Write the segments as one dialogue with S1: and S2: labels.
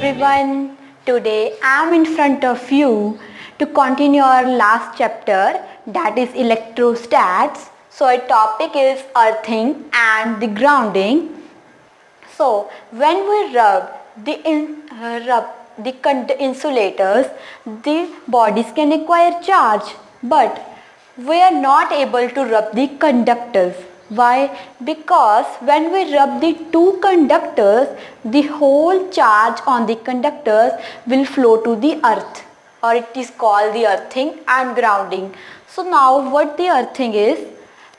S1: everyone. Today I am in front of you to continue our last chapter, that is electrostats. So our topic is earthing and the grounding. So when we rub the insulators, the bodies can acquire charge, but we are not able to rub the conductors. Why? Because when we rub the two conductors, the whole charge on the conductors will flow to the earth, or it is called the earthing and grounding. So now what the earthing is?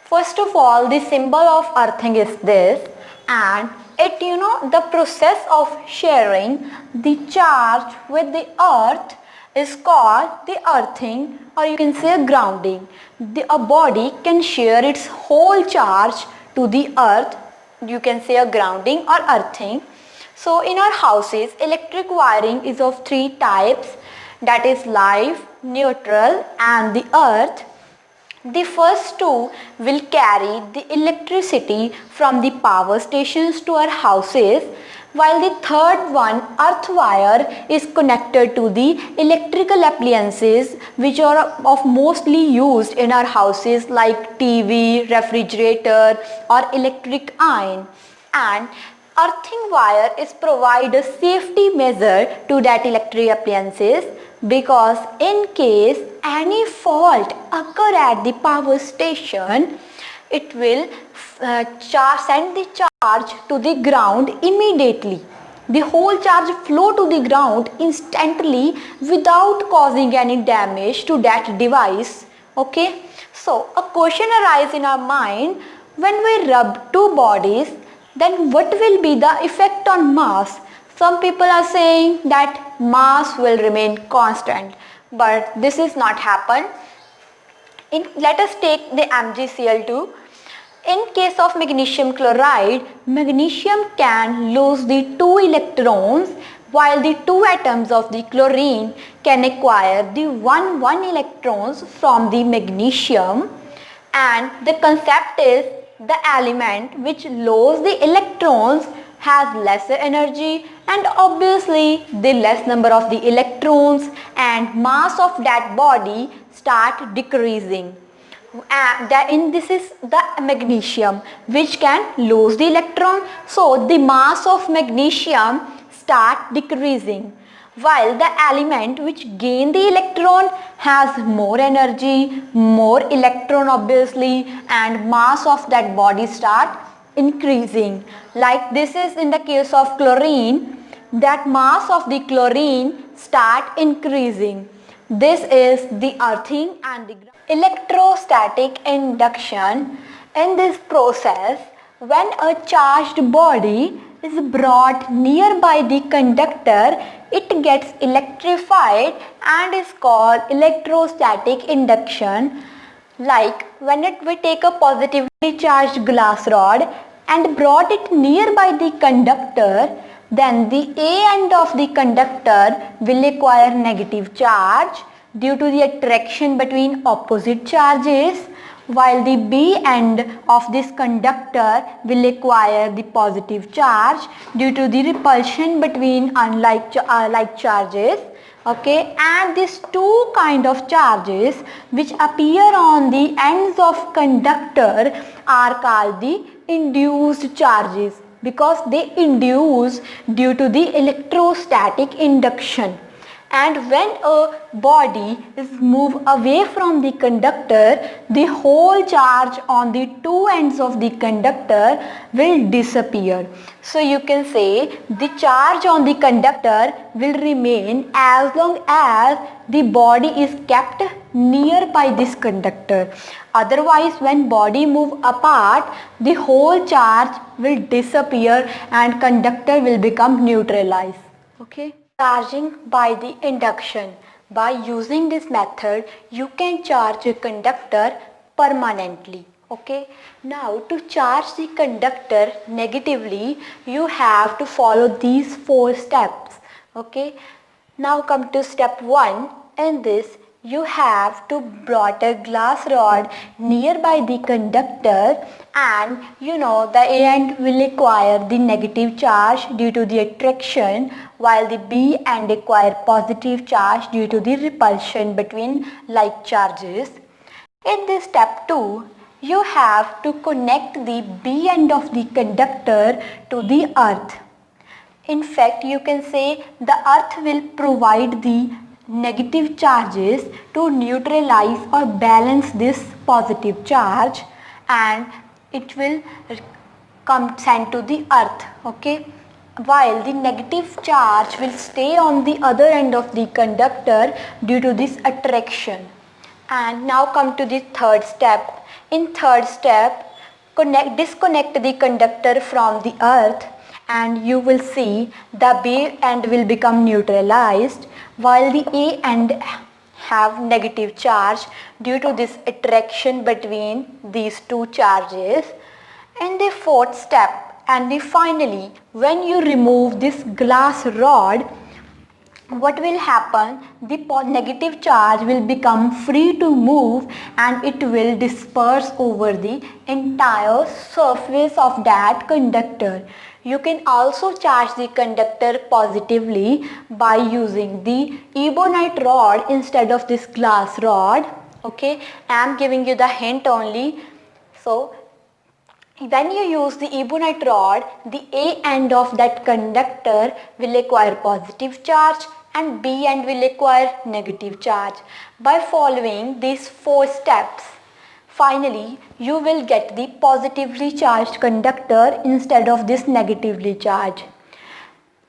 S1: First of all, the symbol of earthing is this, and it the process of sharing the charge with the earth is called the earthing, or you can say grounding. A body can share its whole charge to the earth, you can say a grounding or earthing. So in our houses, electric wiring is of three types, that is live, neutral and the earth. The first two will carry the electricity from the power stations to our houses, while the third one, earth wire, is connected to the electrical appliances which are of mostly used in our houses like TV, refrigerator or electric iron. And earthing wire is provide a safety measure to that electric appliances, because in case any fault occur at the power station, it will send the charge to the ground immediately. The whole charge flow to the ground instantly without causing any damage to that device. Okay, so a question arises in our mind, when we rub two bodies, then what will be the effect on mass? Some people are saying that mass will remain constant, but this is not happen. Let us take the MgCl2. In case of magnesium chloride, magnesium can lose the two electrons, while the two atoms of the chlorine can acquire the one electrons from the magnesium. And the concept is, the element which loses the electrons has lesser energy, and obviously the less number of the electrons and mass of that body start decreasing. This is the magnesium which can lose the electron, so the mass of magnesium start decreasing, while the element which gain the electron has more energy, more electron obviously, and mass of that body start increasing. Like this is in the case of chlorine, that mass of the chlorine start increasing. This is the earthing and the electrostatic induction. In this process, when a charged body is brought nearby the conductor, it gets electrified and is called electrostatic induction. Like when we take a positively charged glass rod and brought it nearby the conductor, then the A end of the conductor will acquire negative charge due to the attraction between opposite charges, while the B end of this conductor will acquire the positive charge due to the repulsion between like charges. Okay, and these two kind of charges which appear on the ends of conductor are called the induced charges, because they induce due to the electrostatic induction. And when a body is moved away from the conductor, the whole charge on the two ends of the conductor will disappear. So you can say the charge on the conductor will remain as long as the body is kept nearby this conductor. Otherwise, when body move apart, the whole charge will disappear and conductor will become neutralized. Okay. Charging by the induction. By using this method, you can charge a conductor permanently. Okay. Now to charge the conductor negatively, you have to follow these 4 steps. Okay. Now come to step 1. In this, you have to brought a glass rod nearby the conductor, and you know the A end will acquire the negative charge due to the attraction, while the B end acquire positive charge due to the repulsion between like charges. In this step 2, you have to connect the B end of the conductor to the earth. In fact, you can say the earth will provide the negative charges to neutralize or balance this positive charge, and it will come sent to the earth, okay, while the negative charge will stay on the other end of the conductor due to this attraction. And now come to the third step. In third step, disconnect the conductor from the earth, and you will see the B end will become neutralized while the A end have negative charge due to this attraction between these two charges. In the fourth step, and finally, when you remove this glass rod, what will happen? The negative charge will become free to move, and it will disperse over the entire surface of that conductor. You can also charge the conductor positively by using the ebonite rod instead of this glass rod. Okay, I am giving you the hint only. So when you use the ebonite rod, the A end of that conductor will acquire positive charge and B end will acquire negative charge. By following these 4 steps, finally you will get the positively charged conductor instead of this negatively charged.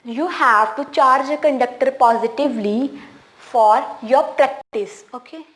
S1: You have to charge a conductor positively for your practice, okay?